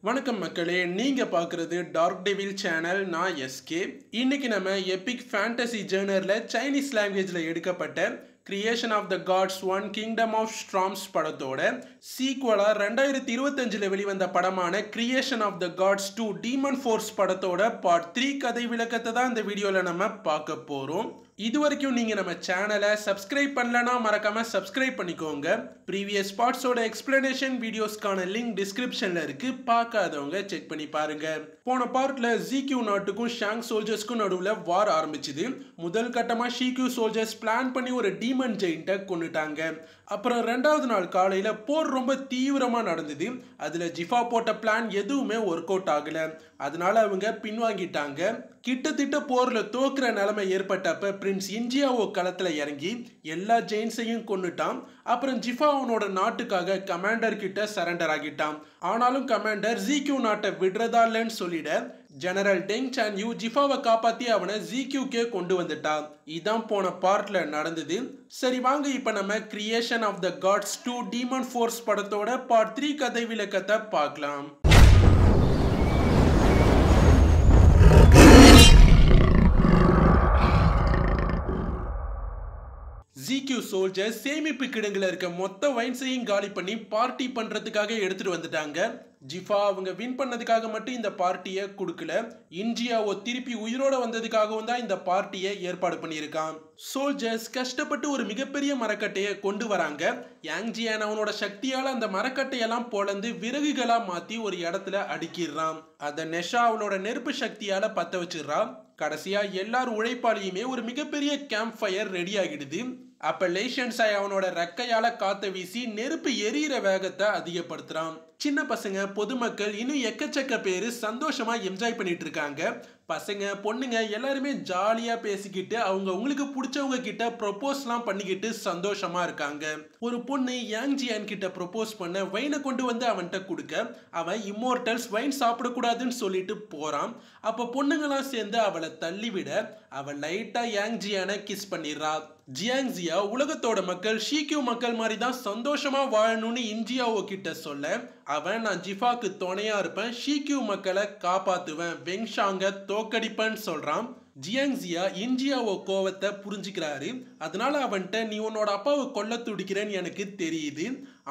வணக்கம் மக்களே, நீங்க பார்க்குறது டார்க் டெவில் சேனல். நான் எஸ்கே. இன்னைக்கு நம்ம எபிக் ஃபேண்டசி ஜேர்னரில் சைனீஸ் லாங்குவேஜில் எடுக்கப்பட்ட Creation of the Gods 1 Kingdom of Storms படத்தோட சீக்வலாக 2025 வெளிவந்த படமான Creation of the Gods 2 Demon Force படத்தோட பார்ட் 3 கதை விளக்கத்தை தான் இந்த வீடியோவில் நம்ம பார்க்க போகிறோம். இது வரைக்கும் நீங்கள் நம்ம சேனலை சப்ஸ்கிரைப் பண்ணலன்னா மறக்காமல் சப்ஸ்கிரைப் பண்ணிக்கோங்க. ப்ரீவியஸ் பார்ட்ஸோட எக்ஸ்பிளனேஷன் வீடியோஸ்க்கான லிங்க் டிஸ்கிரிப்ஷனில் இருக்குது, பார்க்காதவங்க செக் பண்ணி பாருங்கள். போன பார்ட்டில் ஜிக்யூ நாட்டுக்கும் ஷாங் சோல்ஜர்ஸ்க்கும் நடுவில் வார் ஆரம்பிச்சுது. முதல் கட்டமாக ஷீக்யூ சோல்ஜர்ஸ் பிளான் பண்ணி ஒரு டீமன் ஜெயிண்ட்டை கொண்டுட்டாங்க. அப்புறம் ரெண்டாவது நாள் காலையில் போர் ரொம்ப தீவிரமாக நடந்தது. அதில் ஜிஃபா போட்ட பிளான் எதுவுமே ஒர்க் அவுட் ஆகலை. அதனால அவங்க பின்வாங்கிட்டாங்க. கிட்டத்தட்ட போரில் தோக்குற நிலைமை ஏற்பட்டப்ப பிரின்ஸ் இன்ஜியாவோ களத்தில் இறங்கி எல்லா ஜெயின்ஸையும் கொண்டுட்டான். அப்புறம் ஜிஃபா அவனோட நாட்டுக்காக கமாண்டர் கிட்ட சரண்டர் ஆகிட்டான். ஆனாலும் கமாண்டர் ஜிக்யூ நாட்டை விடுறதா இல்லைன்னு சொல்லிட ஜெனரல் டெங் சான்யூ ஜிஃபாவை காப்பாற்றி அவனை ஜிக்யூக்கே கொண்டு வந்துட்டான். இதான் போன பார்ட்ல நடந்தது. சரி வாங்க இப்போ நம்ம Creation of the Gods 2 Demon Force படத்தோட பார்ட் 3 கதை விளக்கத்தை பார்க்கலாம். ஜிக்யூ சோல்ஜர்ஸ் சேமிப்பு கிடங்குல இருக்க மொத்த வைன்ஸையும் காலி பண்ணி பார்ட்டி பண்றதுக்காக எடுத்துட்டு வந்துட்டாங்க. ஜிஃபா அவங்க வின் பண்ணதுக்காக மட்டும் இந்த பார்ட்டியை கொடுக்கல, இன்ஜியாவோ திருப்பி உயிரோட வந்ததுக்காகவும் தான் இந்த பார்ட்டியை ஏற்பாடு பண்ணியிருக்கான். சோல்ஜர்ஸ் கஷ்டப்பட்டு ஒரு மிகப்பெரிய மரக்கட்டையை கொண்டு வராங்க. யாங்ஜியான் அவனோட சக்தியால் அந்த மரக்கட்டையெல்லாம் பொளந்து விறகுகளா மாத்தி ஒரு இடத்துல அடுக்கிடுறான். அதை நெஷா அவனோட நெருப்பு சக்தியால பத்த வச்சிடறான். கடைசியா எல்லாரும் உழைப்பாளியுமே ஒரு மிகப்பெரிய கேம்ப் ஃபயர் ரெடி ஆகிடுது. அப்ப லேஷன்ஸாய் அவனோட ரெக்கையால காத்த வீசி நெருப்பு எரியிற வேகத்தை அதிகப்படுத்துறான். சின்ன பசங்க, பொதுமக்கள் இன்னும் எக்கச்சக்க பேரு சந்தோஷமா என்ஜாய் பண்ணிட்டு இருக்காங்க. பசங்க பொண்ணுங்க எல்லாருமே ஜாலியா பேசிக்கிட்டு அவங்க உங்களுக்கு பிடிச்சவங்க கிட்ட ப்ரொபோஸ்லாம் பண்ணிக்கிட்டு சந்தோஷமா இருக்காங்க. ஒரு பொண்ணு யாங்ஜியான் கிட்ட ப்ரொபோஸ் பண்ண வைனை கொண்டு வந்து அவன்கிட்ட கொடுக்க அவன் இம்மோர்டல்ஸ் வைன் சாப்பிடக்கூடாதுன்னு சொல்லிட்டு போறான். அப்ப பொண்ணுங்களாம் சேர்ந்து அவளை தள்ளிவிட அவள் லைட்டா யாங்ஜியானை கிஸ் பண்ணிடுறா. ஜியாங்ஜியா உலகத்தோட மக்கள் ஷீக்யூ மக்கள் மாதிரி தான் சந்தோஷமா வாழணும்னு இன்ஜியாவோ கிட்ட சொல்ல அவன் நான் ஜிஃபாக்கு துணையா இருப்பேன், ஷீக்யூ மக்களை காப்பாத்துவேன், வெங்ஷாங்க தோக்கடிப்பேன்னு சொல்றான். ஜியாங்ஜியா இன்ஜியாவோ கோவத்தை புரிஞ்சுக்கிறாரு. அதனால அவன்கிட்ட நீ உன்னோட அப்பாவை கொல்ல துடிக்கிறேன்னு எனக்கு தெரியுது,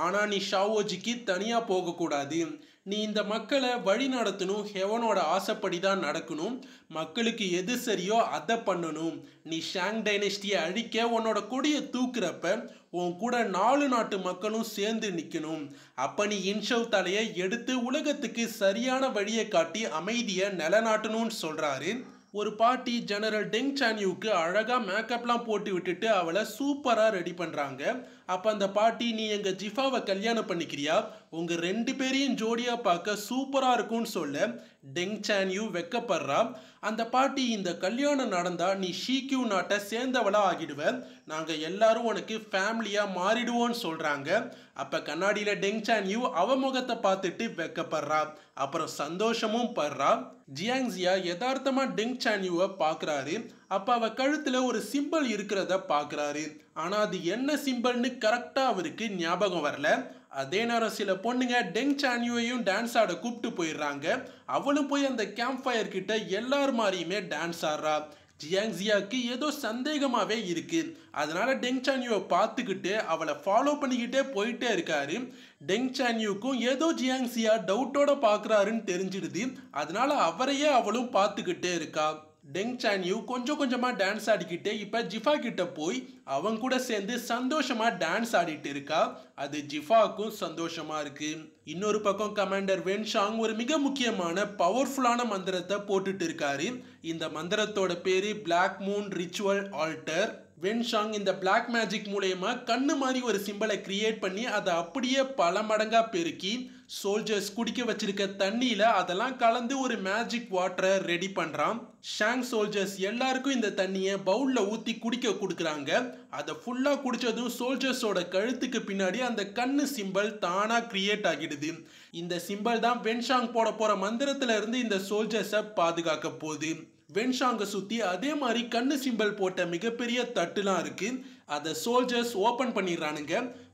ஆனா நீ ஷாவோஜிக்கு தனியா போக கூடாது, நீ இந்த மக்களை வழி நடத்தணும், ஹெவனோட ஆசைப்படி தான் நடக்கணும், மக்களுக்கு எது சரியோ அதை பண்ணணும், நீ ஷாங் டைனஸ்டியை அழிக்க உன்னோட கொடியை தூக்குறப்ப உன் கூட 4 நாட்டு மக்களும் சேர்ந்து நிற்கணும், அப்ப நீ இன்ஷவ் தலையை எடுத்து உலகத்துக்கு சரியான வழியை காட்டி அமைதியை நிலநாட்டணும்னு சொல்றாரு. ஒரு பாட்டி ஜெனரல் டெங் சான்யூக்கு அழகா மேக்கப்லாம் போட்டு விட்டுட்டு அவளை சூப்பரா ரெடி பண்றாங்க. அப்ப அந்த பாட்டி நீ எங்க ஜிஃபாவை கல்யாணம் பண்ணிக்கிறியா, உங்க 2 பேரையும் ஜோடியா பார்க்க சூப்பரா இருக்கும்னு சொல்ல டெங் சான்யூ வெக்கப்படுறா. அந்த பாட்டி இந்த கல்யாணம் நடந்தா நீ ஷீக்யூ நாட்டை சேர்ந்தவளா ஆகிடுவ, நாங்க எல்லாரும் உனக்கு ஃபேமிலியா மாறிடுவோம்னு சொல்றாங்க. அப்ப கண்ணாடியில டெங் சான்யூ அவ முகத்தை பார்த்துட்டு வெக்கப்படுறா, அப்புறம் சந்தோஷமும் படுறா. ஜியாங்ஜியா யதார்த்தமா டெங் சான்யூவை பார்க்குறாரு. அப்ப அவ கழுத்துல ஒரு சிம்பிள் இருக்கிறத பார்க்குறாரு. ஆனா அது என்ன சிம்பிள்னு கரெக்டா அவருக்கு ஞாபகம் வரல. அதே நேரம் சில பொண்ணுங்க டெங் சான்யூவையும் டான்ஸ் ஆட கூப்பிட்டு போயிடுறாங்க. அவளும் போய் அந்த கேம்ப் ஃபயர் கிட்ட எல்லார் மாதிரியுமே டான்ஸ் ஆடுறா. ஜியாங்ஜியாவுக்கு ஏதோ சந்தேகமாவே இருக்கு. அதனால டெங் சான்யூவை பார்த்துக்கிட்டு அவளை ஃபாலோ பண்ணிக்கிட்டே போயிட்டே இருக்காரு. டெங் சான்யூக்கும் ஏதோ ஜியாங்ஜியா டவுட்டோட பார்க்குறாருன்னு தெரிஞ்சிடுது. அதனால அவரையே அவளும் பார்த்துக்கிட்டே இருக்கா. டெங் சான்யூ கொஞ்சம் கொஞ்சமா டான்ஸ் ஆடிக்கிட்டே இப்ப ஜிஃபா கிட்ட போய் அவங்க கூட சேர்ந்து சந்தோஷமா டான்ஸ் ஆடிட்டு இருக்கா. அது ஜிஃபாக்கும் சந்தோஷமா இருக்கு. இன்னொரு பக்கம் கமாண்டர் வென்ஷாங் ஒரு மிக முக்கியமான பவர்ஃபுல்லான மந்திரத்தை போட்டுட்டு இருக்காரு. இந்த மந்திரத்தோட பேரு பிளாக் மூன் ரிச்சுவல் ஆல்டர். வென்ஷாங் இந்த பிளாக் மேஜிக் மூலயமா கண்ணு மாதிரி ஒரு சிம்பிளை கிரியேட் பண்ணி அதை அப்படியே பல மடங்கா பெருக்கி சோல்ஜர்ஸ் குடிக்க வச்சிருக்க தண்ணியில அதெல்லாம் கலந்து ஒரு மேஜிக் வாட்டரை ரெடி பண்றான். ஷாங் சோல்ஜர்ஸ் எல்லாருக்கும் இந்த தண்ணியை பவுல்ல ஊத்தி குடிக்க கொடுக்குறாங்க. அதை ஃபுல்லா குடிச்சதும் சோல்ஜர்ஸோட கழுத்துக்கு பின்னாடி அந்த கண்ணு சிம்பிள் தானா கிரியேட் ஆகிடுது. இந்த சிம்பிள் தான் வென்ஷாங் போட போற மந்திரத்துல இருந்து இந்த சோல்ஜர்ஸை பாதுகாக்க போகுது. வென்ஷாங்க சுத்தி அதே மாதிரி கண்ணு சிம்பல் போட்ட மிகப்பெரிய தட்டுலாம் இருக்கு. அதை சோல்ஜர்ஸ் ஓபன் பண்ணிடுறானுங்க.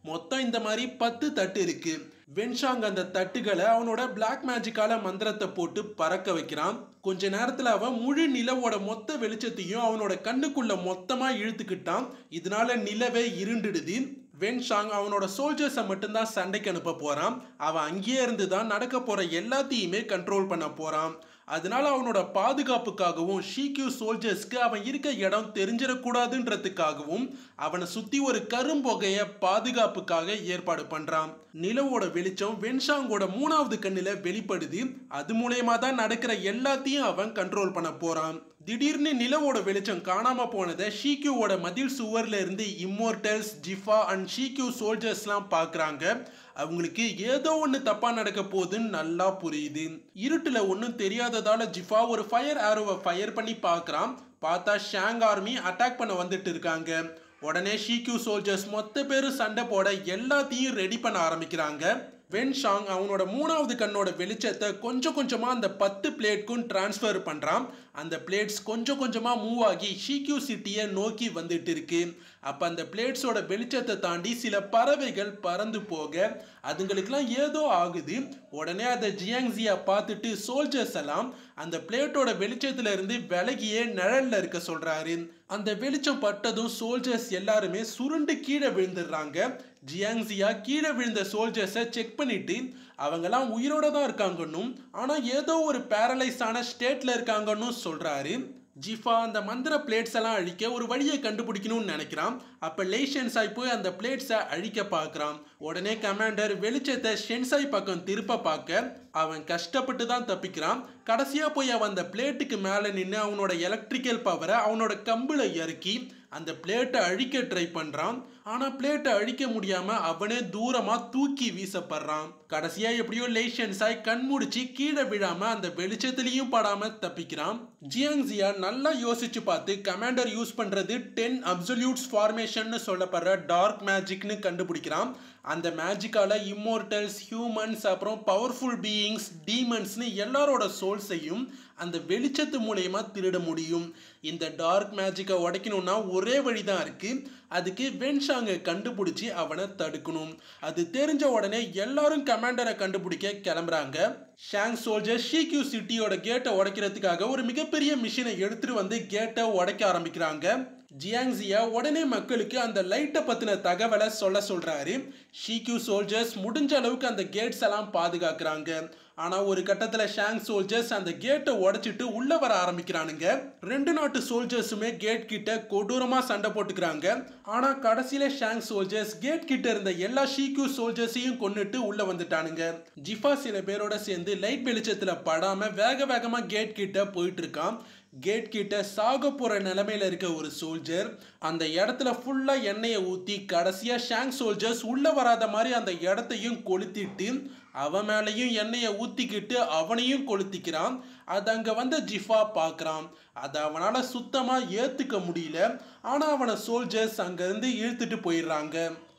மொத்தம் இந்த மாதிரி 10 தட்டு இருக்கு. வென்ஷாங் அந்த தட்டுகளை அவனோட பிளாக் மேஜிக்கால மந்திரத்தை போட்டு பறக்க வைக்கிறான். கொஞ்ச நேரத்துல அவன் முழு நிலவோட மொத்த வெளிச்சத்தையும் அவனோட கண்ணுக்குள்ள மொத்தமா இழுத்துக்கிட்டான். இதனால நிலவே இருண்டுடுது. வென்ஷாங் அவனோட சோல்ஜர்ஸை மட்டும்தான் சண்டைக்கு அனுப்ப போறான். அவன் அங்கேயே இருந்து தான் நடக்க போற எல்லாத்தையுமே கண்ட்ரோல் பண்ண போறான். அதனால அவனோட பாதுகாப்புக்காகவும் ஷீக்யூ சோல்ஜர்ஸ்க்கு அவன் இருக்க இடம் தெரிஞ்சிடக்கூடாதுன்றதுக்காகவும் அவனை சுத்தி ஒரு கரும்பொகைய பாதுகாப்புக்காக ஏற்பாடு பண்றான். நிலவோட வெளிச்சம் வென்ஷாங்கோட 3வது கண்ணுல வெளிப்படுது. அது மூலயமா தான் நடக்கிற எல்லாத்தையும் அவன் கண்ட்ரோல் பண்ண போறான். திடீர்னு நிலவோட வெளிச்சம் காணாம போனதை ஷீக்யூவோட மதில் சுவர்ல இருந்து இம்மோர்டல்ஸ், ஜிஃபா அண்ட் ஷீக்யூ சோல்ஜர்ஸ்லாம் பார்க்குறாங்க. அவங்களுக்கு ஏதோ ஒன்று தப்பா நடக்க போகுதுன்னு நல்லா புரியுது. இருட்டுல ஒன்றும் தெரியாததால ஜிஃபா ஒரு ஃபயர் ஆரோவை ஃபயர் பண்ணி பார்க்குறான். பார்த்தா ஷாங் ஆர்மி அட்டாக் பண்ண வந்துட்டு இருக்காங்க. உடனே ஷீக்யூ சோல்ஜர்ஸ் மொத்த பேரும் சண்டை போட எல்லாத்தையும் ரெடி பண்ண ஆரம்பிக்கிறாங்க. வென்ஷாங் அவனோட 3வது கண்ணோட வெளிச்சத்தை கொஞ்சம் கொஞ்சமா அந்த 10 பிளேட்க்கும் டிரான்ஸ்ஃபர் பண்றான். அந்த பிளேட்ஸ் கொஞ்சம் கொஞ்சமா மூவ் ஆகி ஷீக்யூ சிட்டியை நோக்கி வந்துட்டு இருக்கு. அப்ப அந்த பிளேட்ஸோட வெளிச்சத்தை தாண்டி சில பறவைகள் பறந்து போக அதுங்களுக்குலாம் ஏதோ ஆகுது. உடனே அதை ஜியாங்ஸியா பார்த்துட்டு சோல்ஜர்ஸ் எல்லாம் அந்த பிளேட்டோட வெளிச்சத்துல இருந்து விலகியே நிழல்ல இருக்க சொல்றாரு. அந்த வெளிச்சம் பட்டதும் சோல்ஜர்ஸ் எல்லாருமே சுருண்டு கீழே விழுந்துடுறாங்க. ஜியாங்ஸியா கீழே விழுந்த சோல்ஜர்ஸை செக் பண்ணிட்டு அவங்கெல்லாம் உயிரோட தான் இருக்காங்கன்னும் ஆனா ஏதோ ஒரு பேரலைஸ் ஆன ஸ்டேட்ல இருக்காங்கன்னு சொல்றாரு. ஜிஃபா அந்த மந்திர பிளேட்ஸ் எல்லாம் அழிக்க ஒரு வழியை கண்டுபிடிக்கணும்னு நினைக்கிறான். அப்ப லேய் ஷென்சாய் போய் அந்த பிளேட்ஸை அழிக்க பார்க்கறான். உடனே கமாண்டர் வெளிச்சத்தை ஷென்சாய் பக்கம் திருப்ப பார்க்க அவன் கஷ்டப்பட்டு தான் தப்பிக்கிறான். கடைசியா போய் அவன் அந்த பிளேட்டுக்கு மேல நின்று அவனோட எலக்ட்ரிக்கல் பவரை அவனோட கம்புல இறக்கி அந்த பிளேட்டை அழிக்க ட்ரை பண்றான். ஆனா பிளேட்டை அழிக்க முடியாம அவனே தூரமா தூக்கி வீசப்படுறான். கடைசியா எப்படியோ லேய் ஷென்சாய் கண் முடிச்சு கீழே விழாம அந்த வெளிச்சத்திலையும் படாம தப்பிக்கிறான். ஜியாங்ஸியா நல்லா யோசிச்சு பார்த்து கமாண்டர் யூஸ் பண்றது 10 அப்சல்யூட்ஸ் ஃபார்மேஷன் சொல்லப்படுற டார்க் மேஜிக்னு கண்டுபிடிக்கிறான். அந்த மேஜிக்கால இம்மோர்டல்ஸ், ஹியூமன்ஸ், அப்புறம் பவர்ஃபுல் பீயிங்ஸ், டீமன்ஸ்னு எல்லாரோட சோல்ஸையும் அந்த வெளிச்சத்து மூலயமா திருட முடியும். இந்த டார்க் மேஜிக்கை உடைக்கணும்னா ஒரே வழிதான் இருக்கு. அதுக்கு வென்ஷாங்கை கண்டுபிடிச்சி அவனை தடுக்கணும். அது தெரிஞ்ச உடனே எல்லாரும் கமாண்டரை கண்டுபிடிக்க கிளம்புறாங்க. ஷாங் சோல்ஜர் ஷீக்யூ சிட்டியோட கேட்டை உடைக்கிறதுக்காக ஒரு மிகப்பெரிய மிஷினை எடுத்துட்டு வந்து கேட்டை உடைக்க ஆரம்பிக்கிறாங்க. ஜியாங்ஸியா உடனே மக்களுக்கு அந்த லைட்டை பத்தின தகவலை சொல்றாரு. ஷீக்யூ சோல்ஜர்ஸ் முடிஞ்ச அளவுக்கு அந்த கேட்ஸ் எல்லாம் பாதுகாக்கிறாங்க. ஆனா ஒரு கட்டத்துல ஷாங் சோல்ஜர்ஸ் அந்த கேட்டை உடைச்சிட்டு உள்ள வர ஆரம்பிக்கிறானுங்க. 2 நாட்டு சோல்ஜர்ஸுமே கேட் கிட்ட கொடூரமா சண்டை போட்டுக்கிறாங்க. ஆனா கடைசியில ஷாங் சோல்ஜர்ஸ் கேட் கிட்ட இருந்த எல்லா ஷீக்யூ சோல்ஜர்ஸையும் கொன்னுட்டு உள்ள வந்துட்டானுங்க. ஜிஃபா சில பேரோட சேர்ந்து லைட் வெளிச்சத்துல படாம வேகமா கேட் கிட்ட போயிட்டு இருக்கான். கேட் கிட்ட சாக போற நிலைமையில இருக்க ஒரு சோல்ஜர் அந்த இடத்துல ஃபுல்லா எண்ணெயை ஊத்தி கடைசியா ஷாங் சோல்ஜர்ஸ் உள்ள வராத மாதிரி அந்த இடத்தையும் கொளுத்திட்டு அவன் மேலையும் எண்ணெயை ஊத்திக்கிட்டு அவனையும் கொளுத்திக்கிறான். அது அங்க வந்த ஜிஃபா பார்க்கறான். அதை அவனால சுத்தமா ஏத்துக்க முடியல. ஆனா அவனை சோல்ஜர்ஸ் அங்க இருந்து இழுத்துட்டு போயிடுறாங்க.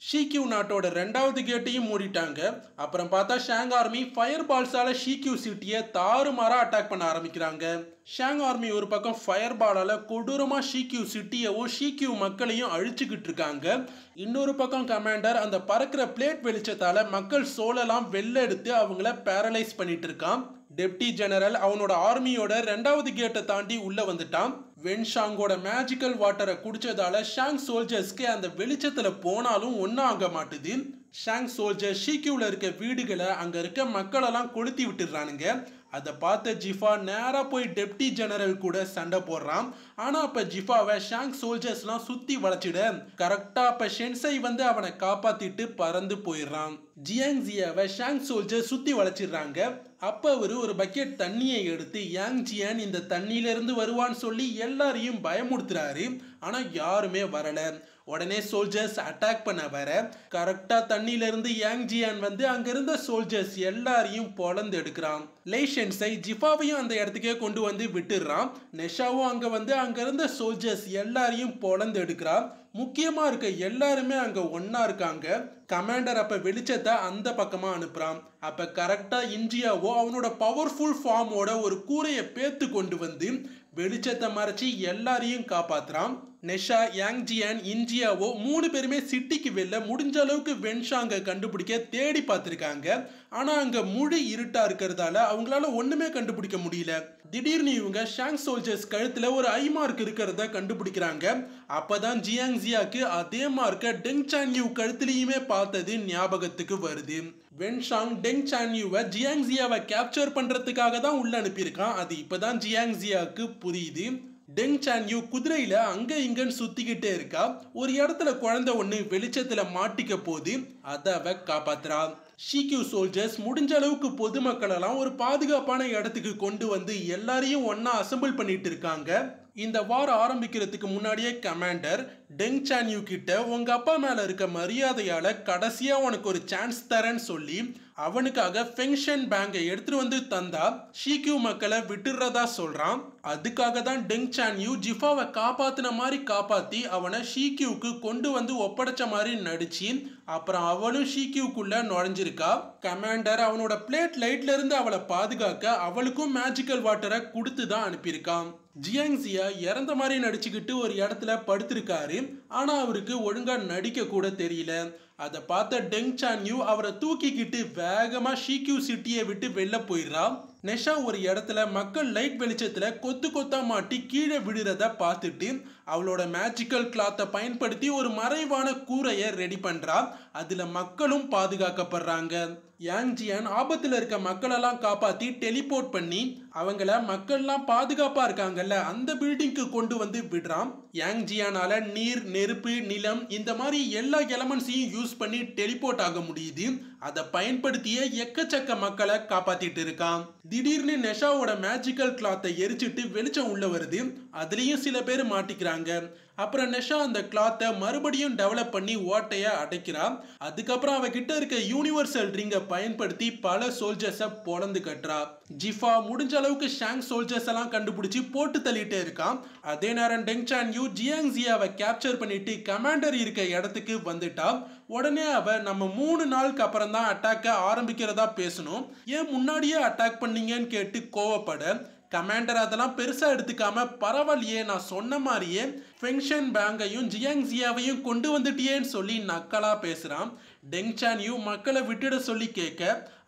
ஷீக்யூ நாட்டோட 2வது கேட்டையும் மூடிட்டாங்க. அப்புறம் பார்த்தா ஷாங் ஆர்மி ஃபயர் பால்ஸால ஷீக்யூ சிட்டியை தாறுமாறா அட்டாக் பண்ண ஆரம்பிக்கிறாங்க. ஷாங் ஆர்மி ஒரு பக்கம் ஃபயர் பாலால கொடூரமா ஷீக்யூ சிட்டியவும் ஷீக்யூ மக்களையும் அழிச்சுக்கிட்டு இருக்காங்க. இன்னொரு பக்கம் கமாண்டர் அந்த பறக்கிற பிளேட் வெளிச்சத்தால மக்கள் சோலெல்லாம் வெளில எடுத்து அவங்கள பேரலைஸ் பண்ணிட்டு இருக்கான். டெப்டி ஜெனரல் அவனோட ஆர்மியோட 2வது கேட்டை தாண்டி உள்ள வந்துட்டான். வென்ஷாங்கோட மேஜிக்கல் வாட்டரை குடிச்சதால ஷாங் சோல்ஜர்ஸ்க்கு அந்த வெளிச்சத்துல போனாலும் ஒன்னும் ஆக மாட்டுது. ஷாங் சோல்ஜர் ஷீக்யூல இருக்க வீடுகளை அங்க இருக்க மக்களெல்லாம் கொளுத்தி விட்டுறானுங்க. அதை பார்த்த ஜிஃபா நேரா போய் டெப்டி ஜெனரல் கூட சண்டை போடுறான். ஆனா அப்ப ஜிஃபாவை ஷாங் சோல்ஜர்ஸ்லாம் சுத்தி வளைச்சிட கரெக்டா அப்ப ஷென்சாய் வந்து அவனை காப்பாத்திட்டு பறந்து போயிடுறான். ஜியாங்ஸியாவை ஷாங் சோல்ஜர் சுத்தி வளைச்சிடுறாங்க. அப்ப அவரு ஒரு பக்கெட் தண்ணியை எடுத்து யாங் ஜியான் இந்த தண்ணியில இருந்து வருவான்னு சொல்லி எல்லாரையும் பயமுறுத்துறாரு. ஆனா யாருமே வரல. உடனே சோல்ஜர்ஸ் அட்டாக் பண்ண வர கரெக்டா தண்ணியில இருந்து யாங் ஜியான் வந்து அங்க இருந்த சோல்ஜர்ஸ் எல்லாரையும் பொளந்து எடுக்கிறான். லேய் ஷென்சாய் ஜிஃபாவையும் அந்த இடத்துக்கே கொண்டு வந்து விட்டுறான். நெஷாவும் அங்க வந்து அங்க இருந்த சோல்ஜர்ஸ் எல்லாரையும் பொளந்து எடுக்கிறான். முக்கியமா இருக்க எல்லாருமே அங்க ஒன்னா இருக்காங்க. கமாண்டர் அப்ப வெளிச்சத்தை அந்த பக்கமா அனுப்புறான். அப்ப கரெக்டா இந்தியாவோ அவனோட பவர்ஃபுல் ஃபார்மோட ஒரு கூரையை பேத்து கொண்டு வந்து வெளிச்சத்தை மறைச்சி எல்லாரையும் காப்பாத்துறான். நெஷா, யாங் ஜியான், இன்ஜியாவோ 3 பேருமே சிட்டிக்கு வெளில முடிஞ்ச அளவுக்கு வென்ஷாங்க கண்டுபிடிக்க தேடி பார்த்துருக்காங்க. ஆனா அங்க முழு இருட்டா இருக்கிறதால அவங்களால ஒண்ணுமே கண்டுபிடிக்க முடியல. திடீர்னு இவங்க ஷாங் சோல்ஜர்ஸ் கழுத்துல ஒரு ஐ மார்க் இருக்கிறத கண்டுபிடிக்கிறாங்க. அப்பதான் ஜியாங் ஜியாக்கு அதே மார்க்க டெங் சான்யூ கழுத்துலயுமே பார்த்தது ஞாபகத்துக்கு வருது. வென்ஷாங் டெங் சான்யூவை ஜியாங் ஜியாவை கேப்சர் பண்றதுக்காக தான் உள்ள அனுப்பியிருக்கான். அது இப்பதான் ஜியாங் ஜியாக்கு புரியுது. டெங் சான்யூ குதிரையில அங்க இங்கன்னு சுத்திக்கிட்டே இருக்கா. ஒரு இடத்துல குழந்தை ஒண்ணு வெளிச்சத்துல மாட்டிக்க போது அதை அவ காப்பாத்துறா. ஷிக்யூ சோல்ஜர்ஸ் முடிஞ்ச அளவுக்கு பொதுமக்கள் எல்லாம் ஒரு பாதுகாப்பான இடத்துக்கு கொண்டு வந்து எல்லாரையும் ஒன்னா அசம்பிள் பண்ணிட்டு இருக்காங்க. இந்த வாரம் ஆரம்பிக்கிறதுக்கு முன்னாடியே கமாண்டர் டெங் சான்யூ கிட்ட உங்க அப்பா மேல இருக்க மரியாதையால கடைசியா உனக்கு ஒரு சான்ஸ் தரேன்னு சொல்லி அவனுக்காக ஃபெங்ஷன் பேங்கை எடுத்துட்டு வந்து தந்தா ஷிக்யூ மக்களை விட்டுறதா சொல்றான். அதுக்காக தான் டெங் சான்யூ ஜிஃபாவை காப்பாத்தின மாதிரி காப்பாத்தி அவனை ஷிக்யூக்கு கொண்டு வந்து ஒப்படைச்ச மாதிரி நடிச்சு அப்புறம் அவளும் ஷிக்யூக்குள்ள நுழைஞ்சிருக்கா. கமாண்டர் அவனோட பிளேட் லைட்ல இருந்து அவளை பாதுகாக்க அவளுக்கும் மேஜிக்கல் வாட்டரை கொடுத்து தான் அனுப்பியிருக்கான். ஜியாங் ஜியா இறந்த மாதிரி நடிச்சுக்கிட்டு ஒரு இடத்துல படுத்திருக்காரு. ஆனா அவருக்கு ஒழுங்கா நடிக்க கூட தெரியல. அதை பார்த்த டெங் சான்யூ அவரை தூக்கிக்கிட்டு வேகமா ஷிக்யூ சிட்டியை விட்டு வெளில போயிடுறா. நெஷா ஒரு இடத்துல மக்கள் லைட் வெளிச்சத்துல கொத்து கொத்தா மாட்டி கீழே விடுறத பார்த்துட்டு அவளோட மேஜிக்கல் கிளாத்தை பயன்படுத்தி ஒரு மறைவான கூரையை ரெடி பண்றா. அதுல மக்களும் பாதுகாக்கப்படுறாங்க. யாங் ஜியான் ஆபத்துல இருக்க மக்களெல்லாம் காப்பாத்தி டெலிபோர்ட் பண்ணி அவங்கள மக்கள்லாம் பாதுகாப்பா இருக்காங்கல்ல அந்த பில்டிங்க்கு கொண்டு வந்து விடுறான். யாங் ஜியானால நீர், நெருப்பு, நிலம் இந்த மாதிரி எல்லா எலமெண்ட்ஸையும் யூஸ் பண்ணி டெலிபோர்ட் ஆக முடியுது. அதை பயன்படுத்திய எக்கச்சக்க மக்களை காப்பாத்திட்டு இருக்கான். திடீர்னு நெஷாவோட மேஜிக்கல் கிளாத்தை எரிச்சிட்டு வெளிச்சம் உள்ள வருது. அதுலயும் சில பேர் மாட்டிக்கிறாங்க. அப்புறம் நெஷா அந்த கிளாத்தை மறுபடியும் டெவலப் பண்ணி ஓட்டைய அடைக்கிறா. அதுக்கப்புறம் அவகிட்ட இருக்க யூனிவர்சல் ரிங்கை பயன்படுத்தி பல சோல்ஜர்ஸை பொளந்து கட்டுறா. ஜிஃபா முடிஞ்ச அளவுக்கு ஷாங் சோல்ஜர்ஸ் எல்லாம் கண்டுபிடிச்சு போட்டு தள்ளிட்டே இருக்கான். அதே நேரம் டெங் சான்யூ ஜியாங் ஜியாவை கேப்சர் பண்ணிட்டு கமாண்டர் இருக்க இடத்துக்கு வந்துட்டா. உடனே அவ நம்ம 3 நாளுக்கு அப்புறம் தான் அட்டாக்க ஆரம்பிக்கிறதா பேசணும், ஏன் முன்னாடியே அட்டாக் பண்ணீங்கன்னு கேட்டு கோவப்பட கமாண்டர் அதெல்லாம் பெருசா எடுத்துக்காம பரவாயில்லையே நான் சொன்ன மாதிரியே ஃபெங்ஷன் பேங்கையும் ஜியாங் ஜியாவையும் கொண்டு வந்துட்டியேன்னு சொல்லி நக்கலா பேசுறான். டெங் சான்யூ மக்களை விட்டுட சொல்லி கேட்க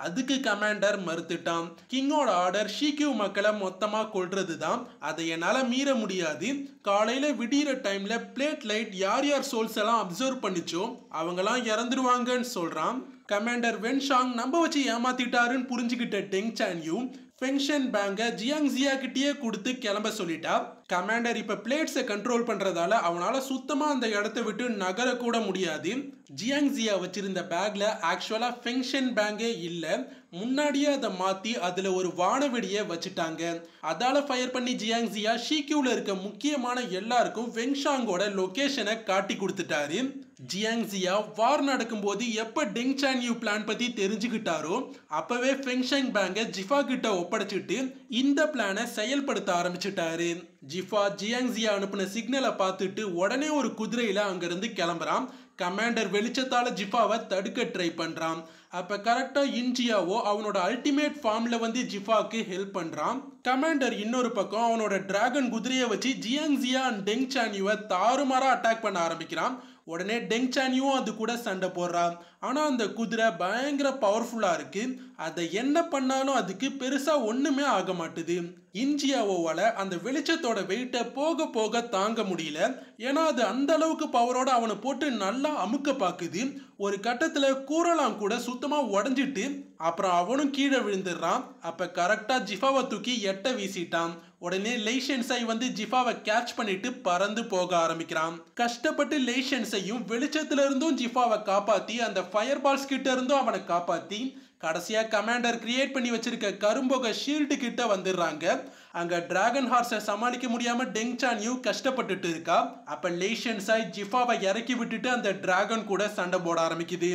அதுக்கு கமாண்டர் மறுத்துட்டான். கிங்கோட ஆர்டர் ஷிக்யூ மக்களை மொத்தமா கொல்றது தான், அதை என்னால மீற முடியாது. காலையில விடிகிற டைம்ல பிளேட் லைட் யார் யார் சோல்ஸ் எல்லாம் அப்சர்வ் பண்ணிச்சோ அவங்கெல்லாம் இறந்துருவாங்கன்னு சொல்றான். கமாண்டர் வென்ஷாங் நம்ப வச்சு ஏமாத்திட்டாருன்னு புரிஞ்சுக்கிட்ட டெங் சான்யூ ஃபெங்ஷன் பேங்கை ஜியாங் ஜியா கிட்டேயே கொடுத்து கிளம்ப சொல்லிட்டா. கமாண்டர் இப்ப பிளேட்ஸை கண்ட்ரோல் பண்றதால அவனால சுத்தமா அந்த இடத்தை விட்டு நகர கூட முடியாது. ஜியாங் ஜியா வச்சிருந்த பேக்ல ஆக்சுவலா ஃபெங்ஷன் பேங்கே இல்ல, முன்னாடியே அதை மாத்தி அதுல ஒரு வானவெடியை வச்சுட்டாங்க. அதால ஃபயர் பண்ணி ஜியாங் ஜியா ஷிக்யூல இருக்க முக்கியமான எல்லாருக்கும் வெங்ஷாங்கோட லொகேஷனை காட்டி கொடுத்துட்டாரு. ஜியாங் ஜியா வார் நடக்கும்போது எப்ப டெங் சான்யூ பிளான் பத்தி தெரிஞ்சுக்கிட்டாரோ அப்பவே ஃபெங்ஷன் பேங்கை ஜிஃபா கிட்ட ஒப்படைச்சிட்டு இந்த பிளானை செயல்படுத்த ஆரம்பிச்சுட்டாரு. ஜிஃபா ஜியாங் ஜியா அனுப்பின சிக்னலை பார்த்துட்டு உடனே ஒரு குதிரையில அங்கிருந்து கிளம்புறான். கமாண்டர் வெளிச்சத்தால ஜிஃபாவை தடுக்க ட்ரை பண்றான். அப்ப கரெக்டா இன்ஜியாவோ அவனோட அல்டிமேட் ஃபார்ம்ல வந்து ஜிஃபாக்கு ஹெல்ப் பண்றான். கமாண்டர் இன்னொரு பக்கம் அவனோட டிராகன் குதிரையை வச்சு ஜியாங் ஜியா அண்ட் டெங் சான்யூவை தாறுமாறா அட்டாக் பண்ண ஆரம்பிக்கிறான். உடனே டெங் சான்யூவும் அது கூட சண்டை போடுறான். ஆனா அந்த குதிரை பயங்கர பவர்ஃபுல்லா இருக்கு, அதை என்ன பண்ணாலும் அதுக்கு பெருசா ஒண்ணுமே ஆக மாட்டுது. இன்ஜியாவோவால அந்த வெளிச்சத்தோட வெயிட்டை போக போக தாங்க முடியல, ஏன்னா அது அந்த அளவுக்கு பவரோட அவனை போட்டு நல்லா அமுக்க பாக்குது. ஒரு கட்டத்துல கூறலாம் கூட சுத்தமா உடஞ்சிட்டு அப்புறம் அவனும் கீழே விழுந்துடுறான். அப்ப கரெக்டா ஜிஃபாவை தூக்கி எட்ட வீசிட்டான். உடனே லைஷன்ஸை வந்து ஜிஃபாவை கேட்ச் பண்ணிட்டு பறந்து போக ஆரம்பிக்கிறான். கஷ்டப்பட்டு லைஷன்ஸையும் வெளிச்சத்துல இருந்தும் ஜிஃபாவை காப்பாத்தி அந்த ஃபயர் பால்ஸ் கிட்ட இருந்தும் அவனை காப்பாத்தி கடைசியா கமாண்டர் கிரியேட் பண்ணி வச்சிருக்க கரும்போக ஷீல்டு கிட்ட வந்துடுறாங்க. அங்க டிராகன் ஹார்ஸை சமாளிக்க முடியாம டெங் சான்யூ கஷ்டப்பட்டுட்டு இருக்கா. அப்ப லைஷன்ஸை ஜிஃபாவை இறக்கி விட்டுட்டு அந்த டிராகன் கூட சண்டை போட ஆரம்பிக்குது.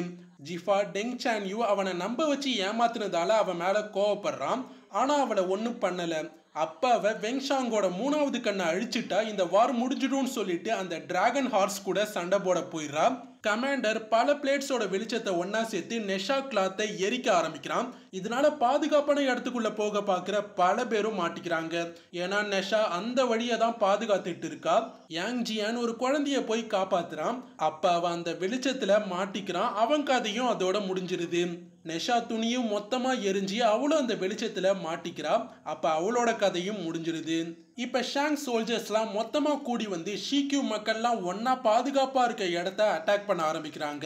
ஜிஃபா டெங் சான்யூ அவனை நம்ப வச்சு ஏமாத்தினதால அவன் மேல கோவப்படுறான். ஆனா அவளை ஒன்றும் பண்ணல. அப்ப அவ வெங்ஷாங்கோட மூணாவது கண்ணை அழிச்சிட்டா இந்த வார் முடிஞ்சிடும்னு சொல்லிட்டு அந்த டிராகன் ஹார்ஸ் கூட சண்டை போட போயிடுறா. கமாண்டர் பல பிளேட்ஸோட வெளிச்சத்தை ஒன்னா சேர்த்து நெஷா கிளாத்தை எரிக்க ஆரம்பிக்கிறான். இதனால பாதுகாப்பான இடத்துக்குள்ள போக பார்க்குற பல பேரும் மாட்டிக்கிறாங்க. ஏன்னா நெஷா அந்த வழியை தான் பாதுகாத்துட்டு இருக்கா. யாங் ஜியான் ஒரு குழந்தைய போய் காப்பாத்துறான். அப்ப அவன் அந்த வெளிச்சத்துல மாட்டிக்கிறான். அவன் கதையும் அதோட முடிஞ்சிருது. நெஷா துணியும் மொத்தமா எரிஞ்சு அவளும் அந்த வெளிச்சத்துல மாட்டிக்கிறா. அப்ப அவளோட கதையும் முடிஞ்சிருது. இப்ப ஷாங் சோல்ஜர்ஸ்லாம் மொத்தமா கூடி வந்து ஷீக்யூ மக்கள்லாம் ஒன்னா பாதுகாப்பா இருக்க இடத்த அட்டாக் பண்ண ஆரம்பிக்கிறாங்க.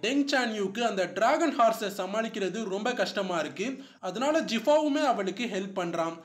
டெங் சான்யூக்கு அந்த டிராகன் ஹார்ஸை சமாளிக்கிறது ரொம்ப கஷ்டமா இருக்கு. அதனால ஜிஃபாவுமே அவளுக்கு ஹெல்ப் பண்றான்.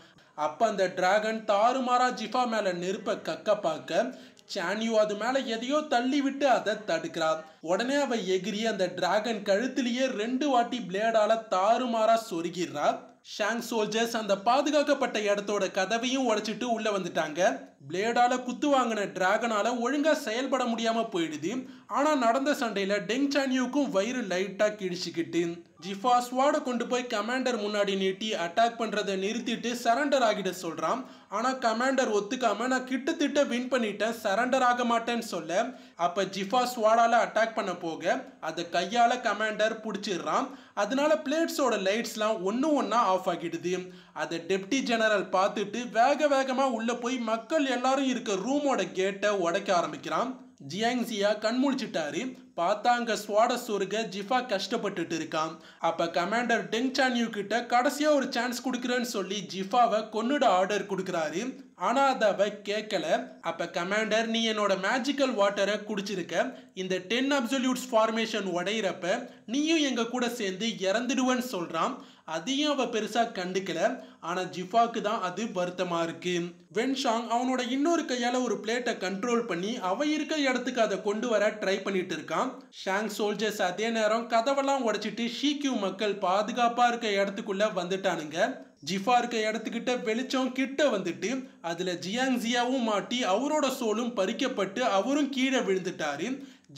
அப்ப அந்த டிராகன் தாறுமாறா ஜிஃபா மேல நெருப்ப கக்க பார்க்க சான்யூ அது மேல எதையோ தள்ளி விட்டு அதை தடுக்கிறார். உடனே அவ எகிரி அந்த டிராகன் கழுத்திலேயே 2 வாட்டி பிளேடால தாறுமாறா சொருகிறார். ஷாங் சோல்ஜர்ஸ் அந்த பாதுகாக்கப்பட்ட இடத்தோட கதவையும் உடைச்சிட்டு உள்ள வந்துட்டாங்க. பிளேடால குத்து வாங்கின டிராகனால ஒழுங்கா செயல்பட முடியாம போயிடுது. ஆனா நடந்த சண்டையில டெங் சான்யூக்கும் வயிறு லைட்டா கிழிச்சுக்கிட்டு ஜிஃபா ஸ்வாட கொண்டு போய் கமாண்டர் முன்னாடி நீட்டி அட்டாக் பண்றதை நிறுத்திட்டு சரண்டர் ஆகிட சொல்றான். ஆனா கமாண்டர் ஒத்துக்காம நான் கிட்டத்தட்ட வின் பண்ணிட்டேன், சரண்டர் ஆக மாட்டேன்னு சொல்ல அப்ப ஜிஃபா ஸ்வாடால அட்டாக் பண்ண போக அதை கையால கமாண்டர் பிடிச்சிடுறான். அதனால பிளேட்ஸோட லைட்ஸ்லாம் ஒன்னா ஆஃப் ஆகிடுது. அதை டெப்டி ஜெனரல் பார்த்துட்டு வேக வேகமா உள்ள போய் மக்கள் எல்லாரும் இருக்க ரூமோட கேட்டை உடைக்க ஆரம்பிக்கிறான். ஜியாங்ஸியா கண்முழிச்சிட்டாரு. பார்த்தா அங்க ஸ்வாட சொருக ஜிஃபா கஷ்டப்பட்டுட்டு இருக்கான். அப்ப கமாண்டர் டெங் சான்யூ கிட்ட கடைசியா ஒரு சான்ஸ் கொடுக்குறேன்னு சொல்லி ஜிஃபாவை கொன்னுட ஆர்டர் கொடுக்குறாரு. ஆனா அதை அவ கேட்கல. அப்ப கமாண்டர் நீ என்னோட மேஜிக்கல் வாட்டரை குடிச்சிருக்க, இந்த 10 அப்சல்யூட்ஸ் ஃபார்மேஷன் உடையிறப்ப நீயும் எங்க கூட சேர்ந்து இறந்துடுவேன்னு சொல்றான். அதையும் அவ பெருசா கண்டுக்கல. ஆனா ஜிஃபாக்கு தான் அது வருத்தமா இருக்கு. வென்ஷாங் அவனோட இன்னொரு கையால ஒரு பிளேட்டை கண்ட்ரோல் பண்ணி அவ இருக்க இடத்துக்கு அதை கொண்டு வர ட்ரை பண்ணிட்டு இருக்கான். ஷாங் சோல்ஜர்ஸ் அதே நேரம் கதவெல்லாம் உடைச்சிட்டு ஷீக்யூ மக்கள் பாதுகாப்பா இருக்க இடத்துக்குள்ள வந்துட்டானுங்க. ஜிஃபா இருக்க இடத்துக்கிட்ட வெளிச்சம் கிட்ட வந்துட்டு அதுல ஜியாங்ஸியாவும் மாட்டி அவரோட சோலும் பறிக்கப்பட்டு அவரும் கீழே விழுந்துட்டாரு.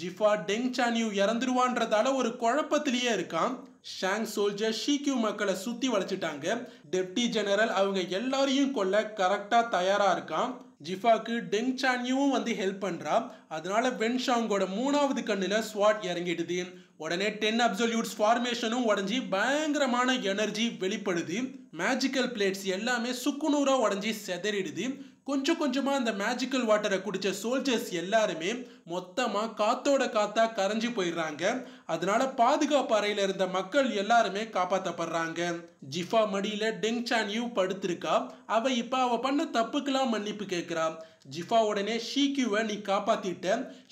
ஜிஃபா டெங் சான்யூ இறந்துருவான்றதால ஒரு குழப்பத்திலேயே இருக்கான். ஷாங் சோல்ஜர் ஷீக்யூ மக்களை சுத்தி வளைச்சிட்டாங்க. டெப்டி ஜெனரல் அவங்க எல்லாரையும் கொல்ல கரெக்டா தயாரா இருக்கான். ஜிஃபாக்கு டெங் சான்யூவும் வந்து ஹெல்ப் பண்றா. அதனால வென்ஷாங்கோட மூணாவது கண்ணுல ஸ்வாட் இறங்கிடுது. உடனே 10 அப்சல்யூட்ஸ் ஃபார்மேஷனும் உடஞ்சி பயங்கரமான எனர்ஜி வெளிப்படுது. மேஜிக்கல் பிளேட்ஸ் எல்லாமே சுக்குநூறா உடஞ்சி செதறிடுது. கொஞ்சம் கொஞ்சமா அந்த மேஜிக்கல் வாட்டரை குடிச்ச சோல்ஜர்ஸ் எல்லாருமே மொத்தமா காத்தோட காத்தா கரைஞ்சு போயிடுறாங்க. அதனால பாதுகாப்பு அறையில இருந்த மக்கள் எல்லாருமே காப்பாற்றப்படுறாங்க. ஜிஃபா மடியில டெங் சான்யூ படுத்திருக்கா. அவ இப்ப அவ பண்ண தப்புக்கெல்லாம் மன்னிப்பு கேட்கிறா. ஜிஃபா உடனே ஷீக்யூவை நீ காப்பாத்திட்ட,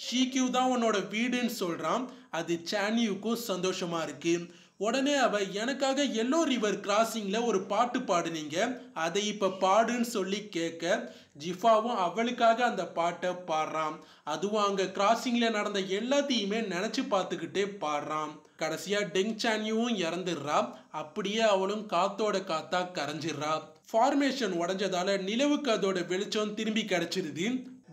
ஷீக்யூ தான் உன்னோட வீடுன்னு சொல்றான். அது சான்யூக்கும் சந்தோஷமா இருக்கு. உடனே அவ எனக்காக எல்லோ ரிவர் கிராசிங்ல ஒரு பாட்டு பாடுனீங்க, அதை இப்ப பாடுன்னு சொல்லி கேட்க ஜிஃபாவும் அவளுக்காக அந்த பாட்டை பாடுறான். அதுவும் அங்க கிராசிங்ல நடந்த எல்லாத்தையுமே நினைச்சு பார்த்துக்கிட்டே பாடுறான். கடைசியா டெங் சான்யூவும் இறந்துடுறா. அப்படியே அவளும் காத்தோட காத்தா கரைஞ்சிடுறா. ஃபார்மேஷன் உடைஞ்சதால நிலவுக்கு அதோட வெளிச்சம் திரும்பி கிடைச்சிருது.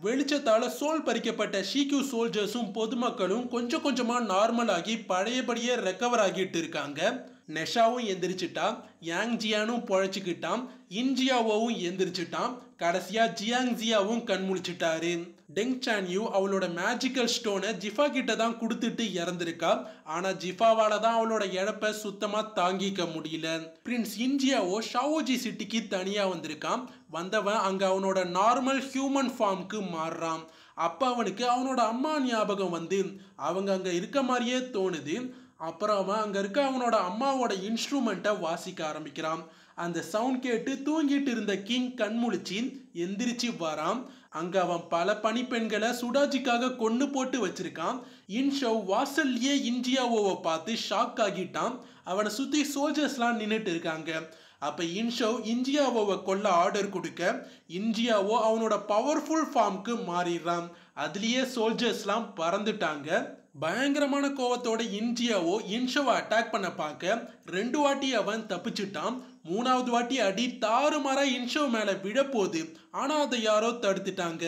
வெளிச்சத்தால சோல் பறிக்கப்பட்ட ஷீக்யூ சோல்ஜர்ஸும் பொதுமக்களும் கொஞ்சம் கொஞ்சமா நார்மல் ஆகி பழையபடியே ரெக்கவர் ஆகிட்டு இருக்காங்க. நெஷாவும் எந்திரிச்சிட்டா, யாங் ஜியானும் பொழைச்சிக்கிட்டான், இன்ஜியாவோவும் எந்திரிச்சிட்டான். கடைசியா ஜியாங்ஜியாவும் கண்முழிச்சிட்டாரு. டெங் சான்யூ அவளோட மேஜிக்கல் ஸ்டோனை ஜிஃபா கிட்ட தான் கொடுத்துட்டு இறந்திருக்கா. ஆனா ஜிஃபாவால தான் அவளோட இழப்பை சுத்தமா தாங்கிக்க முடியல. பிரின்ஸ் இன்ஜியாவோ ஷாவோஜி சிட்டிக்கு தனியா வந்திருக்கான். வந்தவன் அங்க அவனோட நார்மல் ஹியூமன் ஃபார்முக்கு மாறுறான். அப்ப அவனுக்கு அவனோட அம்மா ஞாபகம் வந்து அவங்க அங்க இருக்க மாதிரியே தோணுது. அப்புறம் அவன் அங்க இருக்க அவனோட அம்மாவோட இன்ஸ்ட்ருமெண்ட்டை வாசிக்க ஆரம்பிக்கிறான். அந்த சவுண்ட் கேட்டு தூங்கிட்டு இருந்த கிங் கண்முழிச்சி எந்திரிச்சு வரான். அங்க அவன் பல பணிப்பெண்களை சுடாஜிக்காக கொண்டு போட்டு வச்சிருக்கான். இன்ஷவ் வாசல்லையே இன்ஜியாவோவை பார்த்து ஷாக் ஆகிட்டான். அவனை சுத்தி சோல்ஜர்ஸ்லாம் நின்றுட்டு இருக்காங்க. அப்ப இன்ஷவ் இன்ஜியாவோவை கொல்ல ஆர்டர் கொடுக்க இன்ஜியாவோ அவனோட பவர்ஃபுல் ஃபார்முக்கு மாறிடுறான். அதுலயே சோல்ஜர்ஸ்லாம் பறந்துட்டாங்க. பயங்கரமான கோவத்தோட இன்ஜியாவோ இன்ஷவை அட்டாக் பண்ண பார்க்க 2 வாட்டி அவன் தப்பிச்சுட்டான். 3வது வாட்டி அடி தாறுமாறா இன்ஷவ் மேல விழப்போகுது. ஆனா அதை யாரோ தடுத்துட்டாங்க.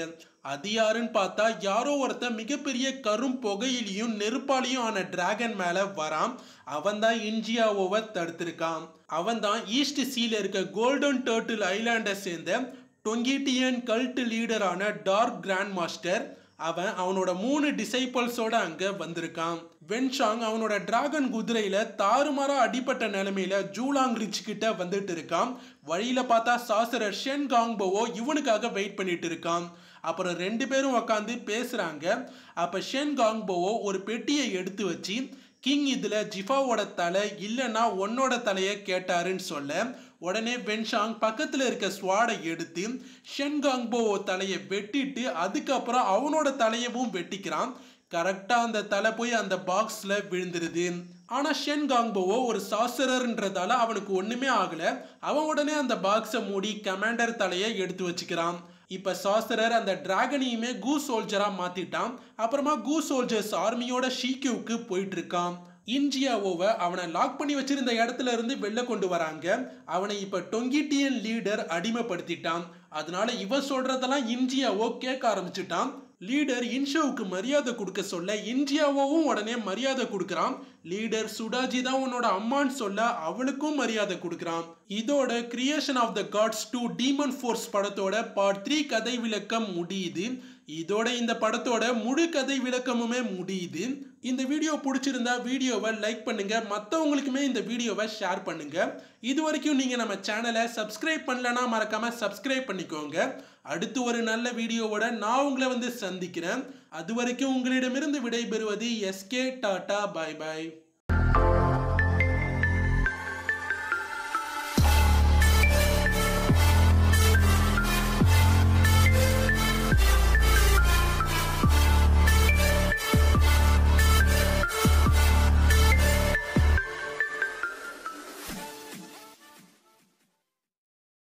அது யாருன்னு பார்த்தா யாரோ ஒருத்தன் மிகப்பெரிய கரும் புகையிலையும் நெருப்பாலையும் ஆன டிராகன் மேல வரான். அவன் தான் இன்ஜியாவோவை தடுத்திருக்கான். அவன் தான் ஈஸ்ட் சீல இருக்க கோல்டன் டர்ட்டில் ஐலாண்டை சேர்ந்த டொங்கிட்டியன் கல்ட் லீடரான டார்க் கிராண்ட் மாஸ்டர். அவனோட 3 டிசைபிள்ஸோட அங்க வந்திருக்கான். வென்ஷாங் அவனோட டிராகன் குதிரையில தாறுமாறா அடிப்பட்ட நிலைமையில ஜூலாங் ரிச் கிட்ட வந்துட்டு இருக்கான். வழியில பார்த்தா சாசரர் ஷென் காங்போவோ இவனுக்காக வெயிட் பண்ணிட்டு இருக்கான். அப்புறம் 2 பேரும் உட்காந்து பேசுறாங்க. அப்ப ஷென் காங்போவோ ஒரு பெட்டியை எடுத்து வச்சு, கிங் இதுல ஜிஃபாவோட தலை இல்லைன்னா உன்னோட தலையை கேட்டாருன்னு சொல்ல, உடனே வென்ஷாங் பக்கத்துல இருக்க ஸ்வாடை எடுத்து ஷென் காங்போவோ தலையை வெட்டிட்டு அதுக்கப்புறம் அவனோட தலையவும் வெட்டிக்கிறான். கரெக்டா அந்த தலை போய் அந்த பாக்ஸ்ல விழுந்துருது. ஆனா ஷென் காங்போவோ ஒரு சாசரர்ன்றதால அவனுக்கு ஒண்ணுமே ஆகல. அவன் உடனே அந்த பாக்ஸை மூடி கமாண்டர் தலையை எடுத்து வச்சுக்கிறான். இப்ப சாசரர் அந்த டிராகனையுமே கூ சோல்ஜரா மாத்திட்டான். அப்புறமா கூ சோல்ஜர்ஸ் ஆர்மியோட ஷீக்யூக்கு போயிட்டு இருக்கான். இன்ஜியாவோவை அவனை லாக் பண்ணி வச்சிருந்த இடத்துல இருந்து வெளில கொண்டு வராங்க. அவனை இப்ப டொங்கிட்டியன் லீடர் அடிமைப்படுத்திட்டான். அதனால இவன் சொல்றதெல்லாம் இன்ஜியாவோ கேட்க ஆரம்பிச்சுட்டான். லீடர் இன்ஷோவுக்கு மரியாதை கொடுக்க சொல்ல இன்ஜியாவோவும் உடனே மரியாதை கொடுக்கறான். லீடர் சுடாஜி தான் உன்னோட அம்மான்னு சொல்ல அவளுக்கும் மரியாதை கொடுக்கறான். இதோட Creation of the Gods 2 Demon Force படத்தோட பார்ட் 3 கதை விளக்கம் முடியுது. இதோட இந்த படத்தோட முழு கதை விளக்கமுமே முடியுது. இந்த வீடியோ பிடிச்சிருந்தா வீடியோவை லைக் பண்ணுங்க, மற்றவங்களுக்குமே இந்த வீடியோவை ஷேர் பண்ணுங்க. இது வரைக்கும் நீங்க நம்ம சேனலை சப்ஸ்கிரைப் பண்ணலனா மறக்காம சப்ஸ்கிரைப் பண்ணிக்கோங்க. அடுத்து ஒரு நல்ல வீடியோவோட நான் உங்களை வந்து சந்திக்கிறேன். அது வரைக்கும் உங்களிடமிருந்து விடைபெறுவது SK. Tata, by by.